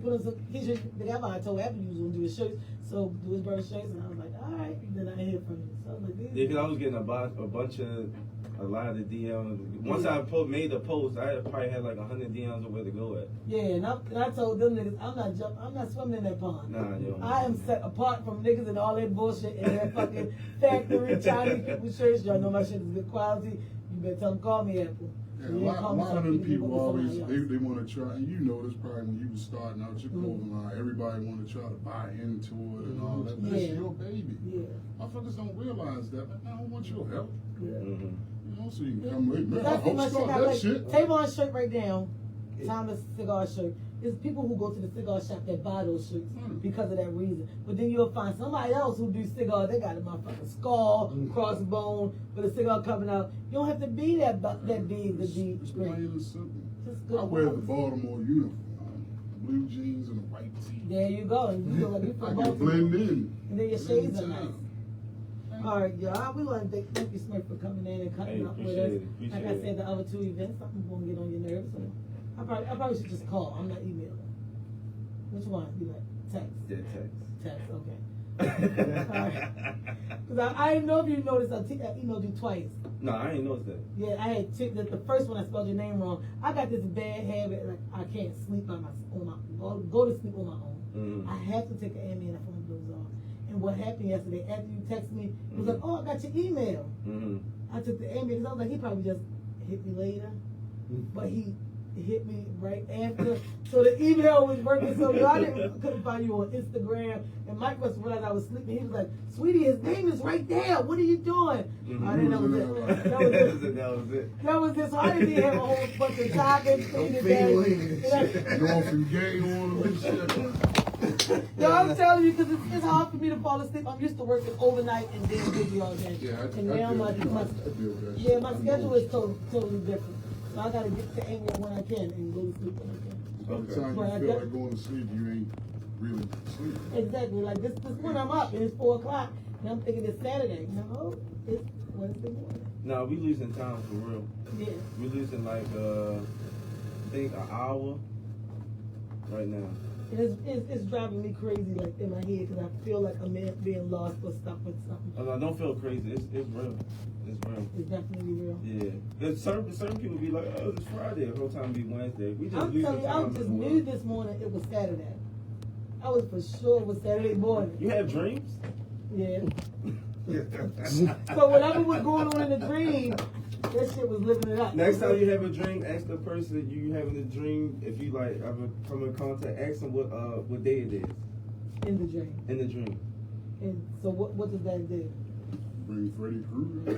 put on some t-shirts?" The guy behind told Apple he was gonna do his shirts, so do his brother's shirts, and I was like, "All right." And then I hear from you, so I was like, Yeah, because I was getting a lot of DMs. Once I made the post, I probably had like 100 DMs of where to go at. Yeah, and I told them niggas, I'm not swimming in that pond. Nah, yo. I am set apart from niggas and all that bullshit and that fucking factory Chinese people shirts. Y'all know my shit is good quality. You better tell them call me Apple. Yeah, a lot of them people always, they want to try, and you know this probably when you was starting out your clothing line, everybody want to try to buy into it and all that. That's your baby. Yeah. Motherfuckers don't realize that. Like, I don't want your help. Yeah. Mm-hmm. You know, so you can come with me. I That's hope much start shit. that Like, shit. Tavon's shirt right now, Thomas cigar shirt. There's people who go to the cigar shop that buy those shirts because of that reason. But then you'll find somebody else who do cigars. They got a motherfucking skull, crossbone with a cigar coming out. You don't have to be that big to be It's great. plain and simple. Just good I wear the quality. Baltimore uniform, blue jeans and a white tee. There you go. And you look like you're I from can Baltimore. blend in. And then your shades are nice. Anytime. All right, y'all. We want to thank you, Smirf, for coming in and cutting up with us. Appreciate Like I it. said, the other 2 events, something's going to get on your nerves. So I probably should just call. I'm not emailing. Which one? You like text? Yeah, text. Text, okay. Because I didn't know if you noticed, I emailed you twice. No, I ain't noticed that. Yeah, I had the first one I spelled your name wrong. I got this bad habit, like I can't sleep go to sleep on my own. Mm-hmm. I have to take an ambient if I'm dozing off. And what happened yesterday, after you texted me, it was like, oh, I got your email. Mm-hmm. I took the ambient because I was like, he probably just hit me later. But he hit me right after. So the email was working so good. I couldn't find you on Instagram. And Mike must have realized I was sleeping. He was like, sweetie, his name is right there. What are you doing? Mm-hmm. I didn't know that was it. That was it. That was it. That was it. So I didn't even have a whole bunch of topics. Don't feel it. Going from gay on and shit. No, I'm telling you, because it's hard for me to fall asleep. I'm used to working overnight and being busy all day. Yeah, I and deal now with that. I deal with that shit. my schedule is totally different. So I got to get to anger when I can and go to sleep when I can. By the time But I you feel got- like going to sleep, you ain't really sleeping. Exactly. Like this when I'm up and it's 4 o'clock and I'm thinking it's Saturday. No, it's Wednesday morning. No, we losing time for real. Yeah. We losing like I think an hour right now. And it's driving me crazy, like in my head, because I feel like I'm being lost or stuck with something. Oh, no, don't feel crazy. It's real. It's real. It's definitely real. Yeah. There's certain people be like, oh, it's Friday. The whole time be Wednesday. We just I'm losing telling you, I time. just for knew real. this morning it was Saturday. I was for sure it was Saturday morning. You have dreams? Yeah. So whatever was going on in the dream, that shit was living it up. Next time you have a dream, ask the person you having a dream. If you like ever come in contact, ask them what day it is In the dream. in the dream. And so what does that do? Bring Freddy Krueger.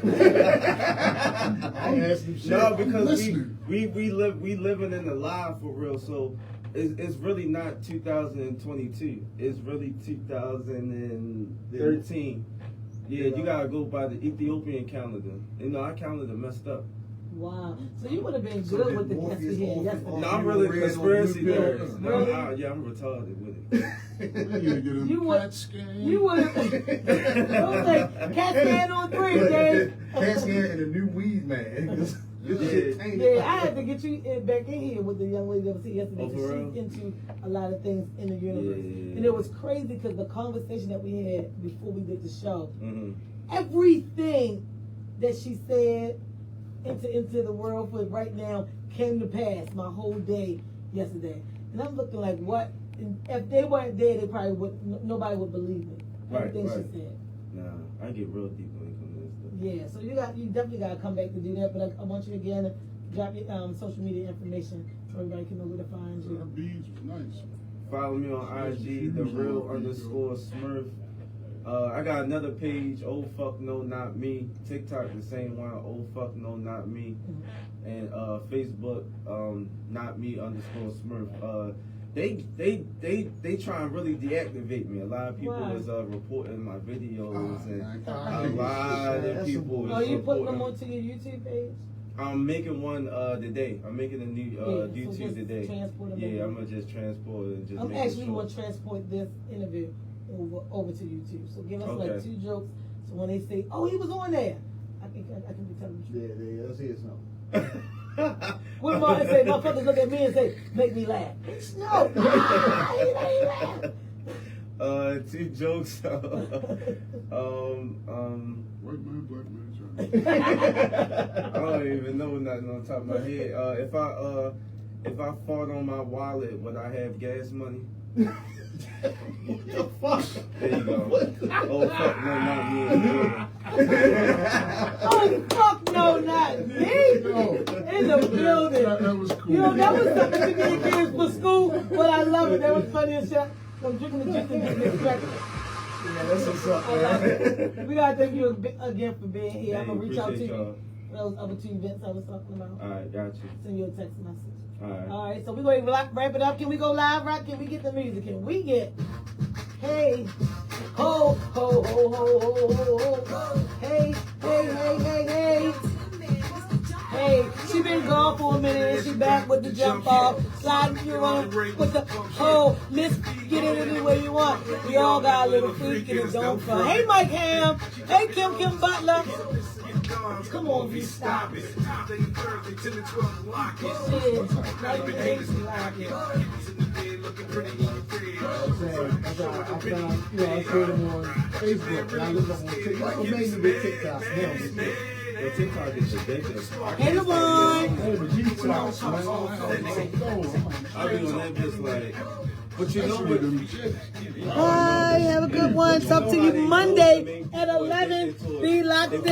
I asked him shit. No, because listening. we living in the lie for real. So it's really not 2022. It's really 2013. Yeah, you gotta go by the Ethiopian calendar. You know, our calendar messed up. Wow. So you would have been So good did with the guests we Morpheus had off- yesterday. No, I'm really a conspiracy Red on theorist. blue No, Really? yeah, I'm retarded with it. We gotta get him You a would- CAT scan. You would have. I was like, cat scan on 3, Dave. Cat scan and a new weed man. This shit tainted. Yeah, I had to get you back in here with the young lady that was here yesterday Oh, because for real? she's into a lot of things in the universe. Yeah. And it was crazy because the conversation that we had before we did the show, Mm-hmm. everything that she said into the world for right now came to pass my whole day yesterday. And I'm looking like, what? And if they weren't there, they probably would. Nobody would believe me. Everything Right. she said. Nah, I get real deep when it comes to this stuff. Yeah, so you definitely gotta come back to do that. But I want you again to drop your social media information so everybody can know where to find Her you. beads was nice. Follow me on IG, the real _ Smirf. I got another page, oh fuck no not me. TikTok the same one, oh fuck no not me. And Facebook, not me _ Smirf. They try and really deactivate me. A lot of people Why? is reporting my videos and man. a lot of That's people Are is you putting them reporting. onto your YouTube page? I'm making one today. I'm making a new so YouTube just today. transport them Yeah, over. I'm gonna just transport it and just I'm make actually sure. going to transport this interview over to YouTube. So give us like Okay. 2 jokes. So when they say, "Oh, he was on there," I can be telling the truth. Yeah, let's hear something. What Martin say? Motherfuckers look at me and say, "Make me laugh." Bitch, no. laugh. 2 jokes. White man, black man, I don't even know nothing on top of my head. If I fart on my wallet, would I have gas money? What the fuck? There you go. Oh fuck no, not me. Oh fuck no, not me. In the building. That was cool. You know, that was something you did kids for school, but I love it. That was funny as shit. I'm drinking the juice and getting distracted. Yeah, that's what's up, I love man. it. We gotta thank you again for being here. I'm gonna reach out to Appreciate you y'all. for those other 2 events I was talking about. Alright, got you. Send you a text message. Alright. All right, so we're going to wrap it up. Can we go live, right? Can we get the music? Can we get, hey, ho, ho, ho, ho, ho, ho, ho, hey, hey, hey, hey, hey. Hey, she been gone for a minute and she back with the jump off. Sliding you on with the, oh, miss, get it any way you want. We all got a little freak in it, don't fall. Hey, Mike Ham. Hey, Kim Butler. Come on, be stop it. Shit, like the H like it. I showed them on Facebook and I looked up on TikTok. What made me big TikTok now? Well, TikTok is addictive. Hey, Tavon. Hey, but you talk, man. I be on that bitch like, but you know with what? them chicks. Bye. Have a good one. Talk to you Monday at 11. Be locked in.